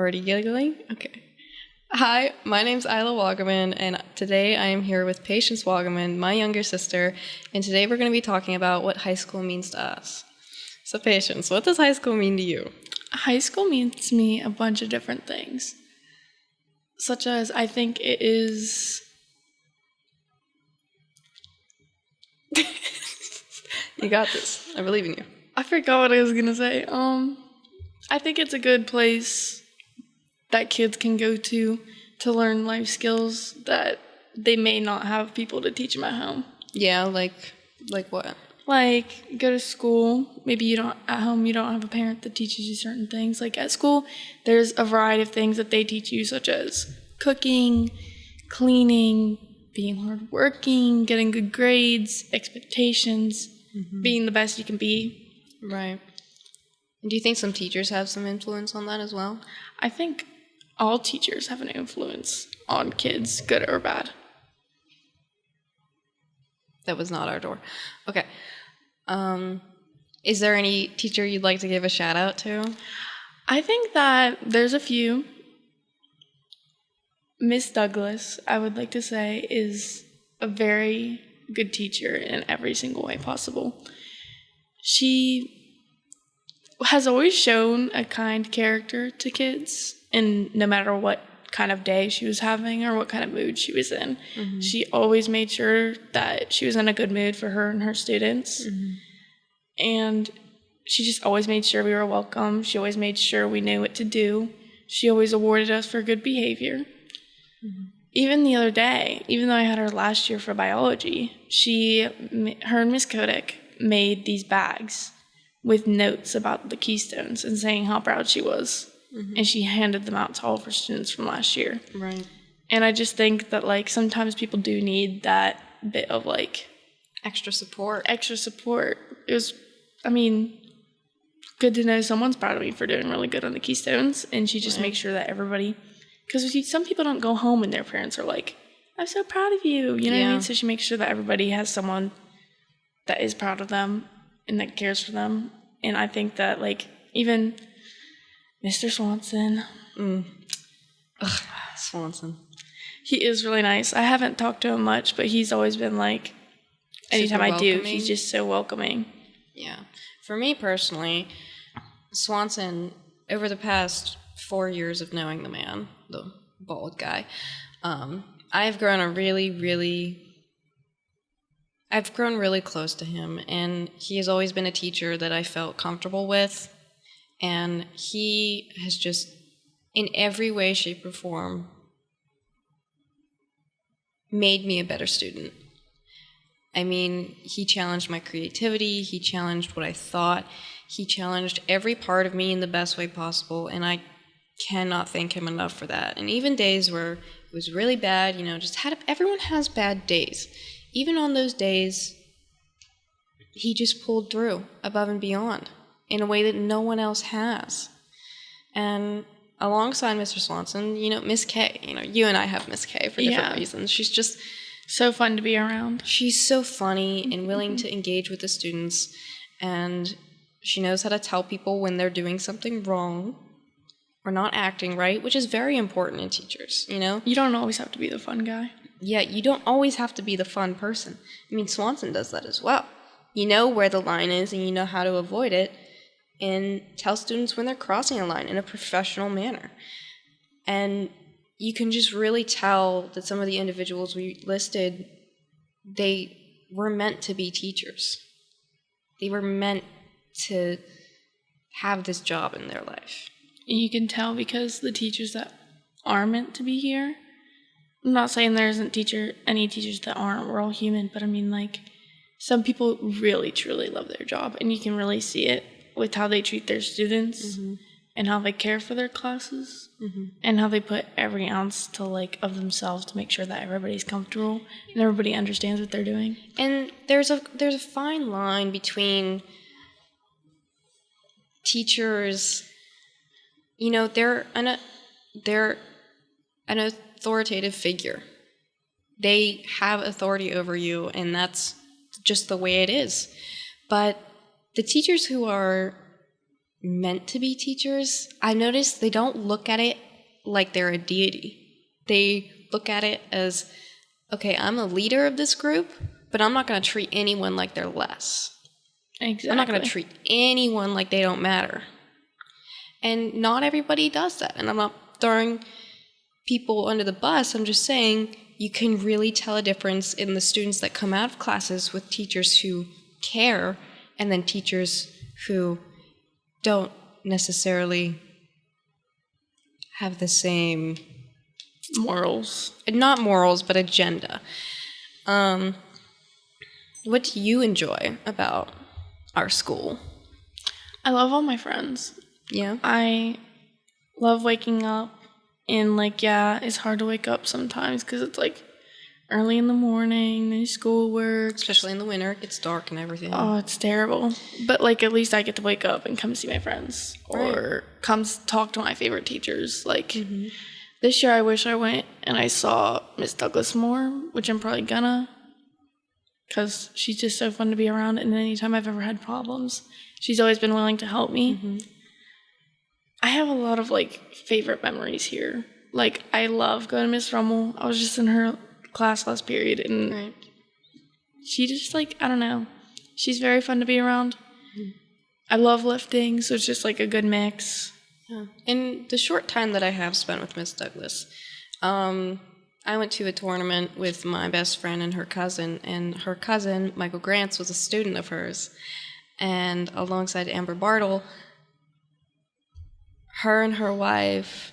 Already giggling? Okay. Hi, my name's Isla Wagaman, and today I am here with Patience Wagaman, my younger sister, and today we're going to be talking about what high school means to us. So Patience, what does high school mean to you? High school means to me a bunch of different things, such as I think it is... You got this. I believe in you. I forgot what I was going to say. I think it's a good place that kids can go to learn life skills that they may not have people to teach them at home. Yeah, like what? Like, go to school. Maybe at home you don't have a parent that teaches you certain things. Like, at school, there's a variety of things that they teach you, such as cooking, cleaning, being hardworking, getting good grades, expectations, being the best you can be. Right. Do you think some teachers have some influence on that as well? I think all teachers have an influence on kids, good or bad. That was not our door. Okay. Is there any teacher you'd like to give a shout out to? I think that there's a few. Miss Douglas, I would like to say, is a very good teacher in every single way possible. She has always shown a kind character to kids, and no matter what kind of day she was having or what kind of mood she was in, she always made sure that she was in a good mood for her and her students. And she just always made sure we were welcome. She always made sure we knew what to do. She always awarded us for good behavior. Even the other day, even though I had her last year for biology, her and Miss Kodak made these bags with notes about the keystones and saying how proud she was. And she handed them out to all of her students from last year. Right. And I just think that, like, sometimes people do need that bit of, like... Extra support. It was, good to know someone's proud of me for doing really good on the keystones. And she just makes sure that everybody... Because some people don't go home and their parents are like, I'm so proud of you. You know what I mean? So she makes sure that everybody has someone that is proud of them and that cares for them. And I think that, like, even Mr. Swanson. Swanson. He is really nice. I haven't talked to him much, but he's always been like, anytime I do, he's just so welcoming. Yeah. For me personally, Swanson, over the past 4 years of knowing the man, the bald guy, I've grown really close to him, and he has always been a teacher that I felt comfortable with, and he has just, in every way, shape, or form, made me a better student. I mean, he challenged my creativity, he challenged what I thought, he challenged every part of me in the best way possible, and I cannot thank him enough for that. And even days where it was really bad, everyone has bad days. Even on those days, he just pulled through above and beyond in a way that no one else has. And alongside Mr. Swanson, Miss K, you and I have Miss K for different reasons. She's just so fun to be around. She's so funny and willing to engage with the students, and she knows how to tell people when they're doing something wrong or not acting right, which is very important in teachers, You don't always have to be the fun guy. Yeah, you don't always have to be the fun person. Swanson does that as well. You know where the line is and you know how to avoid it, and tell students when they're crossing a line in a professional manner. And you can just really tell that some of the individuals we listed, they were meant to be teachers. They were meant to have this job in their life. You can tell because the teachers that are meant to be here, I'm not saying there isn't any teachers that aren't, we're all human, but some people really, truly love their job, and you can really see it with how they treat their students and how they care for their classes and how they put every ounce of themselves to make sure that everybody's comfortable and everybody understands what they're doing. And there's a fine line between teachers, they're an authoritative figure. They have authority over you, and that's just the way it is. But the teachers who are meant to be teachers, I noticed they don't look at it like they're a deity. They look at it as, okay, I'm a leader of this group, but I'm not going to treat anyone like they're less. Exactly. I'm not going to treat anyone like they don't matter. And not everybody does that. And I'm not throwing people under the bus. I'm just saying you can really tell a difference in the students that come out of classes with teachers who care and then teachers who don't necessarily have the same morals. Not morals, but agenda. What do you enjoy about our school? I love all my friends. Yeah? I love waking up, and, like, yeah, it's hard to wake up sometimes because it's, like, early in the morning, there's schoolwork. Especially in the winter, it gets dark and everything. Oh, it's terrible. But, like, at least I get to wake up and come see my friends or come talk to my favorite teachers. Like, this year I wish I went and I saw Miss Douglas more, which I'm probably gonna, because she's just so fun to be around, and anytime I've ever had problems, she's always been willing to help me. I have a lot of, like, favorite memories here. Like, I love going to Miss Rummel. I was just in her class last period, and she just, like, I don't know. She's very fun to be around. I love lifting, so it's just, like, a good mix. Yeah. In the short time that I have spent with Miss Douglas, I went to a tournament with my best friend and her cousin, Michael Grants, was a student of hers. And alongside Amber Bartle, her and her wife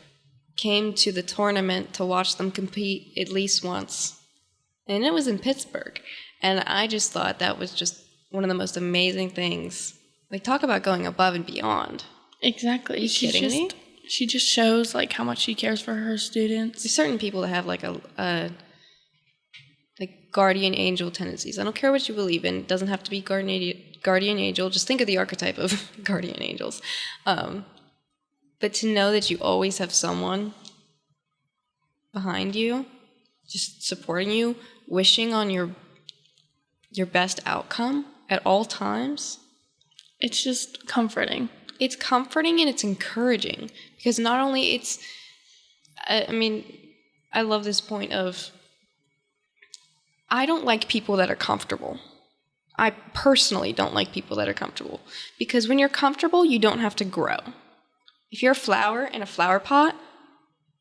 came to the tournament to watch them compete at least once. And it was in Pittsburgh. And I just thought that was just one of the most amazing things. Like, talk about going above and beyond. Exactly. Are you kidding me? She just shows, like, how much she cares for her students. There's certain people that have, like, like guardian angel tendencies. I don't care what you believe in. It doesn't have to be guardian angel. Just think of the archetype of guardian angels. But to know that you always have someone behind you, just supporting you, wishing on your best outcome at all times. It's just comforting. It's comforting and it's encouraging, because not only I love this point of, I don't like people that are comfortable. I personally don't like people that are comfortable, because when you're comfortable, you don't have to grow. If you're a flower in a flower pot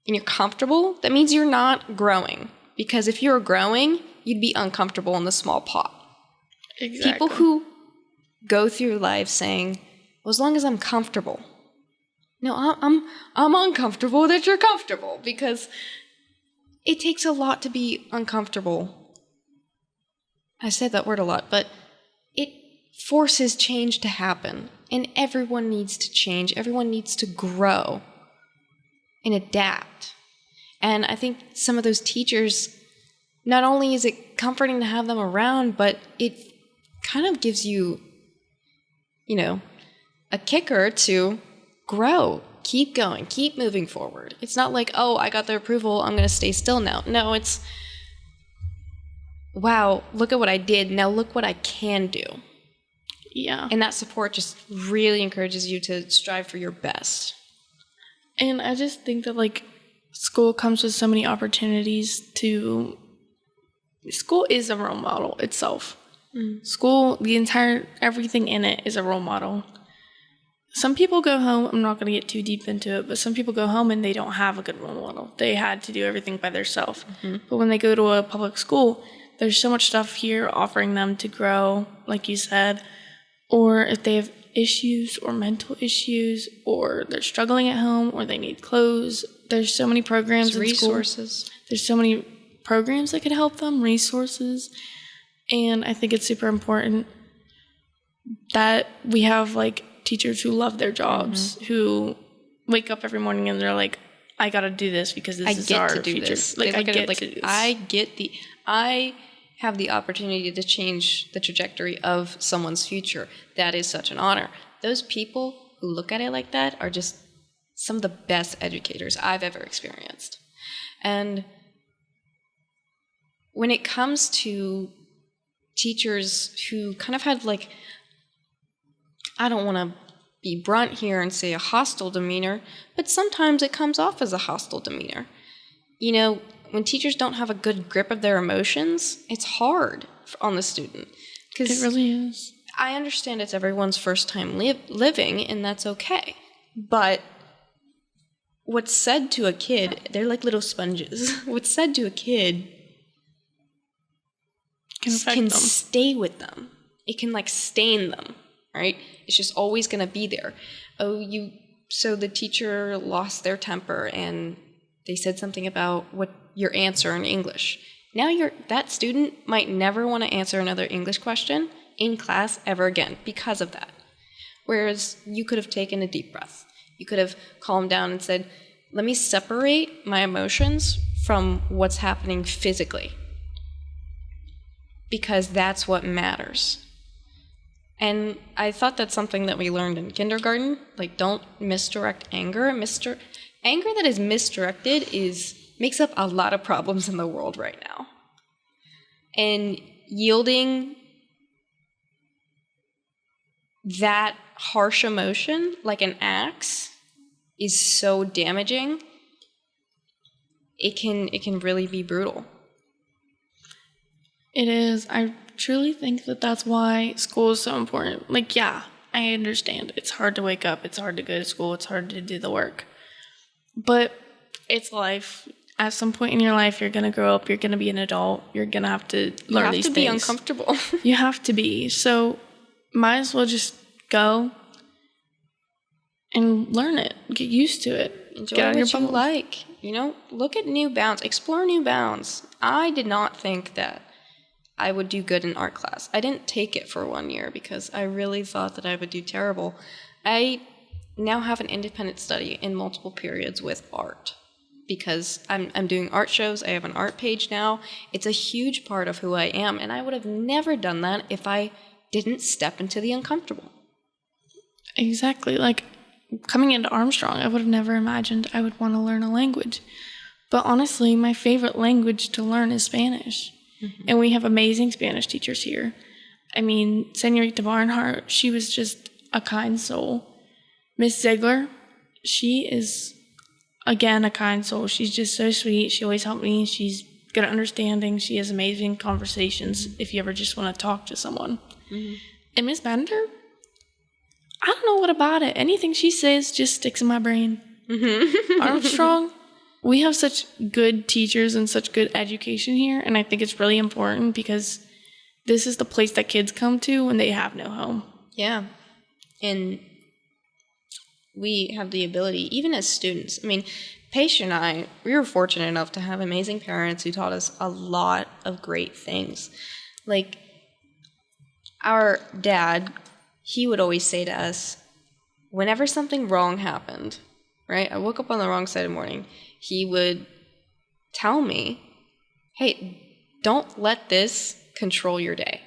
and you're comfortable, that means you're not growing, because if you were growing, you'd be uncomfortable in the small pot. Exactly. People who go through life saying, well, as long as I'm comfortable. No, I'm uncomfortable that you're comfortable, because it takes a lot to be uncomfortable. I said that word a lot, but it forces change to happen, and everyone needs to change. Everyone needs to grow and adapt. And I think some of those teachers, not only is it comforting to have them around, but it kind of gives you, a kicker to grow, keep going, keep moving forward. It's not like, oh, I got their approval, I'm going to stay still now. No, it's, wow, look at what I did, now look what I can do. Yeah. And that support just really encourages you to strive for your best. And I just think that, like, school comes with so many opportunities to... School is a role model itself. School, everything in it is a role model. Some people go home, I'm not going to get too deep into it, but some people go home and they don't have a good role model. They had to do everything by themselves. But when they go to a public school, there's so much stuff here offering them to grow, like you said. Or if they have issues or mental issues, or they're struggling at home, or they need clothes, there's so many programs in school. Resources. There's so many programs that could help them, resources. And I think it's super important that we have, like, teachers who love their jobs, who wake up every morning and they're like, I gotta do this because this is our future. This. Like, I have the opportunity to change the trajectory of someone's future. That is such an honor. Those people who look at it like that are just some of the best educators I've ever experienced. And when it comes to teachers who kind of had, like, I don't want to be blunt here and say a hostile demeanor, but sometimes it comes off as a hostile demeanor. You know, when teachers don't have a good grip of their emotions, it's hard on the student. It really is. I understand it's everyone's first time living, and that's okay. But what's said to a kid, they're like little sponges. What's said to a kid can stay with them. It can like stain them, right? It's just always going to be there. So the teacher lost their temper and they said something about what your answer in English. Now that student might never want to answer another English question in class ever again because of that. Whereas you could have taken a deep breath. You could have calmed down and said, let me separate my emotions from what's happening physically. Because that's what matters. And I thought that's something that we learned in kindergarten. Like, don't misdirect anger. Anger that is misdirected makes up a lot of problems in the world right now. And yielding that harsh emotion, like an axe, is so damaging. It can really be brutal. It is. I truly think that that's why school is so important. Like, yeah, I understand. It's hard to wake up. It's hard to go to school. It's hard to do the work. But it's life. At some point in your life, you're going to grow up. You're going to be an adult. You're going to have to learn these things. You have to be uncomfortable. You have to be. So might as well just go and learn it. Get used to it. Enjoy what you like. You know, look at new bounds. Explore new bounds. I did not think that I would do good in art class. I didn't take it for 1 year because I really thought that I would do terrible. I now have an independent study in multiple periods with art because I'm doing art shows. I have an art page now. It's a huge part of who I am, and I would have never done that if I didn't step into the uncomfortable. Exactly. Like, coming into Armstrong, I would have never imagined I would want to learn a language. But honestly, my favorite language to learn is Spanish. Mm-hmm. And we have amazing Spanish teachers here. I mean, Senorita Barnhart, she was just a kind soul. Miss Ziegler, she is, again, a kind soul. She's just so sweet. She always helped me. She's good at understanding. She has amazing conversations if you ever just want to talk to someone. Mm-hmm. And Miss Bender, I don't know what about it. Anything she says just sticks in my brain. Mm-hmm. Armstrong, we have such good teachers and such good education here, and I think it's really important because this is the place that kids come to when they have no home. Yeah. And we have the ability, even as students, I mean, Paige and I, we were fortunate enough to have amazing parents who taught us a lot of great things. Like, our dad, he would always say to us, whenever something wrong happened, right? I woke up on the wrong side of the morning. He would tell me, hey, don't let this control your day.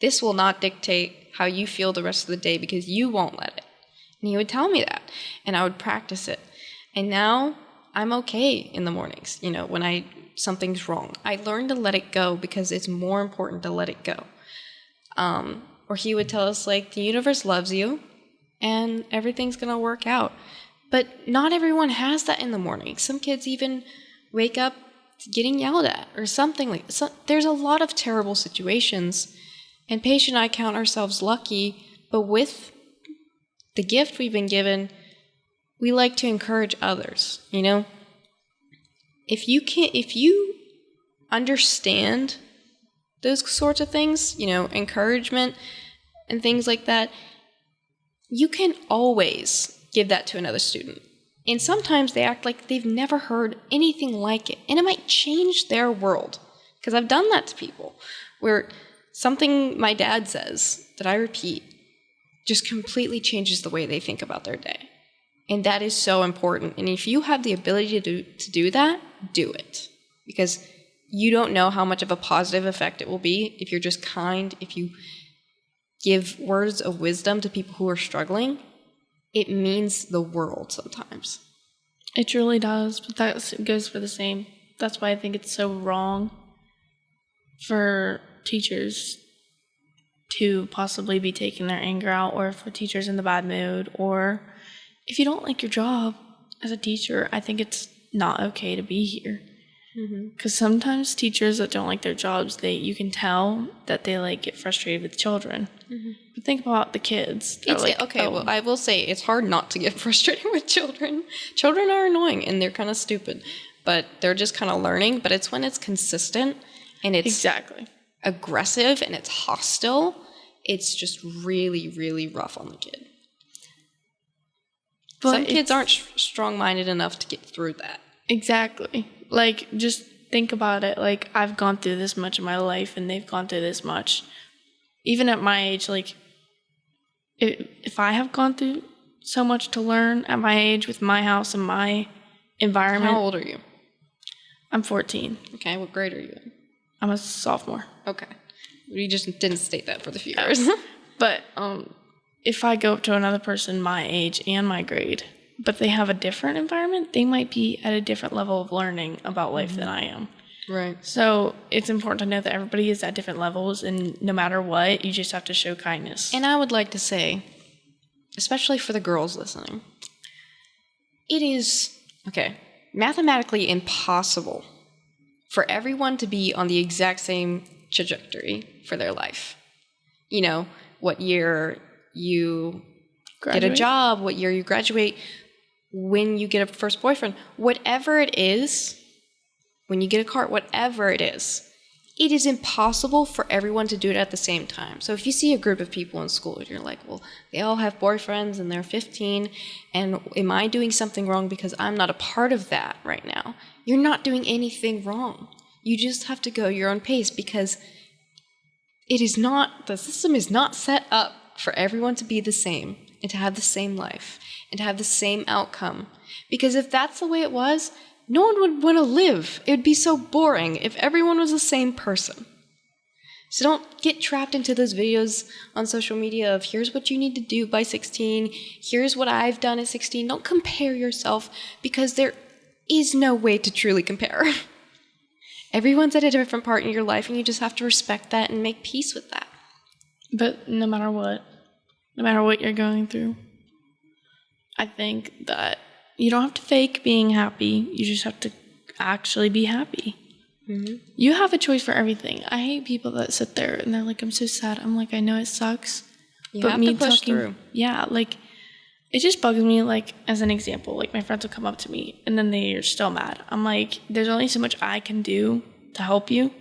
This will not dictate how you feel the rest of the day because you won't let it. And he would tell me that, and I would practice it. And now I'm okay in the mornings, you know, when something's wrong. I learned to let it go because it's more important to let it go. Or he would tell us, like, the universe loves you and everything's going to work out. But not everyone has that in the morning. Some kids even wake up getting yelled at or something like that. So there's a lot of terrible situations, and Paige and I count ourselves lucky, but with the gift we've been given, we like to encourage others, you know? If you understand those sorts of things, you know, encouragement and things like that, you can always give that to another student. And sometimes they act like they've never heard anything like it, and it might change their world. Because I've done that to people, where something my dad says that I repeat just completely changes the way they think about their day. And that is so important. And if you have the ability to do that, do it. Because you don't know how much of a positive effect it will be if you're just kind, if you give words of wisdom to people who are struggling. It means the world sometimes. It truly does, but that goes for the same. That's why I think it's so wrong for teachers to possibly be taking their anger out, or if a teacher's in the bad mood, or if you don't like your job as a teacher, I think it's not okay to be here. Because sometimes teachers that don't like their jobs, you can tell that they like get frustrated with children. But think about the kids. Well, I will say it's hard not to get frustrated with children. Children are annoying and they're kind of stupid, but they're just kind of learning. But it's when it's consistent and it's aggressive and it's hostile, it's just really, really rough on the kid. But some kids aren't strong-minded enough to get through that. Exactly. Like, just think about it. Like, I've gone through this much in my life, and they've gone through this much. Even at my age, like, if I have gone through so much to learn at my age with my house and my environment. How old are you? I'm 14. Okay, what grade are you in? I'm a sophomore. Okay. You just didn't state that for the viewers. But if I go up to another person my age and my grade, but they have a different environment, they might be at a different level of learning about life than I am. Right. So it's important to know that everybody is at different levels, and no matter what, you just have to show kindness. And I would like to say, especially for the girls listening, it is, mathematically impossible for everyone to be on the exact same trajectory for their life. You know, what year you get a job, what year you graduate, when you get a first boyfriend, whatever it is, when you get a car, whatever it is impossible for everyone to do it at the same time. So if you see a group of people in school and you're like, well, they all have boyfriends and they're 15, and am I doing something wrong because I'm not a part of that right now? You're not doing anything wrong. You just have to go your own pace, because the system is not set up for everyone to be the same and to have the same life and to have the same outcome. Because if that's the way it was, no one would want to live. It would be so boring if everyone was the same person. So don't get trapped into those videos on social media of here's what you need to do by 16, here's what I've done at 16. Don't compare yourself, because there is no way to truly compare. Everyone's at a different part in your life, and you just have to respect that and make peace with that. But no matter what you're going through, I think that you don't have to fake being happy. You just have to actually be happy. You have a choice for everything. I hate people that sit there and they're like, I'm so sad. I'm like, I know it sucks. You have to push through. Yeah, like, it just bugs me. Like, as an example, like, my friends will come up to me and then they're still mad. I'm like, there's only so much I can do to help you.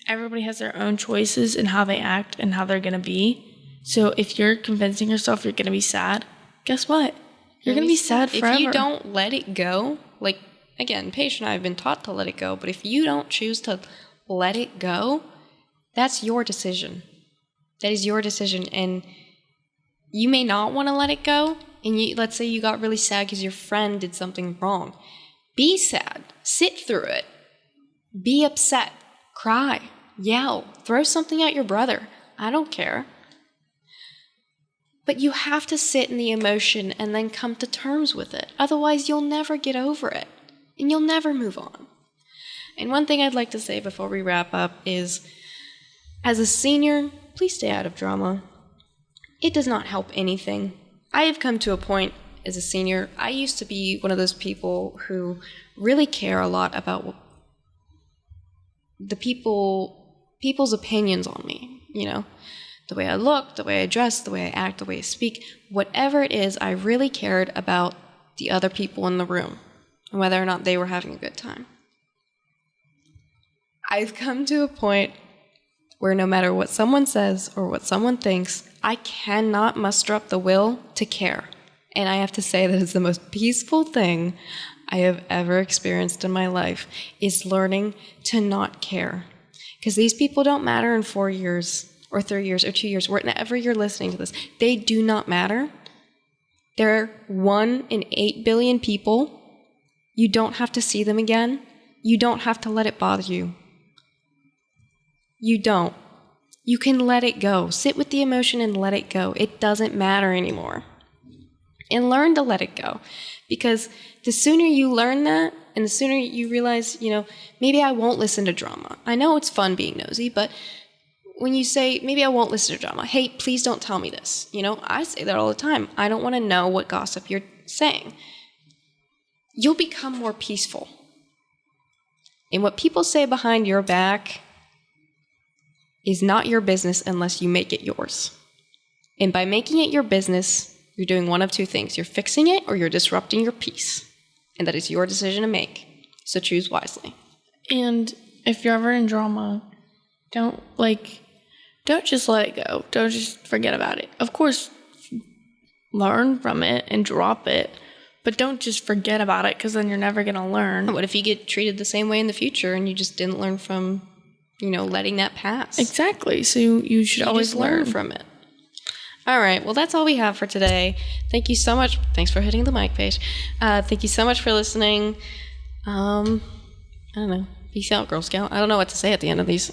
Everybody has their own choices in how they act and how they're going to be. So if you're convincing yourself you're going to be sad, guess what? You're going to be sad forever. If you don't let it go, like, again, Paige and I have been taught to let it go, but if you don't choose to let it go, that's your decision. That is your decision, and you may not want to let it go, and let's say you got really sad because your friend did something wrong. Be sad. Sit through it. Be upset. Cry. Yell. Throw something at your brother. I don't care. But you have to sit in the emotion and then come to terms with it. Otherwise, you'll never get over it. And you'll never move on. And one thing I'd like to say before we wrap up is, as a senior, please stay out of drama. It does not help anything. I have come to a point as a senior, I used to be one of those people who really care a lot about the people's opinions on me, you know? The way I look, the way I dress, the way I act, the way I speak, whatever it is, I really cared about the other people in the room and whether or not they were having a good time. I've come to a point where no matter what someone says or what someone thinks, I cannot muster up the will to care. And I have to say that it's the most peaceful thing I have ever experienced in my life, is learning to not care. Because these people don't matter in 4 years or 3 years or 2 years, whenever you're listening to this. They do not matter. They're 1 in 8 billion people. You don't have to see them again. You don't have to let it bother you. You don't. You can let it go. Sit with the emotion and let it go. It doesn't matter anymore. And learn to let it go. Because the sooner you learn that, and the sooner you realize, maybe I won't listen to drama. I know it's fun being nosy, but when you say, maybe I won't listen to drama. Hey, please don't tell me this. You know, I say that all the time. I don't want to know what gossip you're saying. You'll become more peaceful. And what people say behind your back is not your business unless you make it yours. And by making it your business, you're doing one of two things. You're fixing it or you're disrupting your peace. And that is your decision to make. So choose wisely. And if you're ever in drama, don't just let it go. Don't just forget about it. Of course, learn from it and drop it. But don't just forget about it, because then you're never going to learn. What if you get treated the same way in the future and you just didn't learn from, letting that pass? Exactly. So you should always learn from it. All right. Well, that's all we have for today. Thank you so much. Thanks for hitting the mic, Paige. Thank you so much for listening. I don't know. Peace out, Girl Scout. I don't know what to say at the end of these.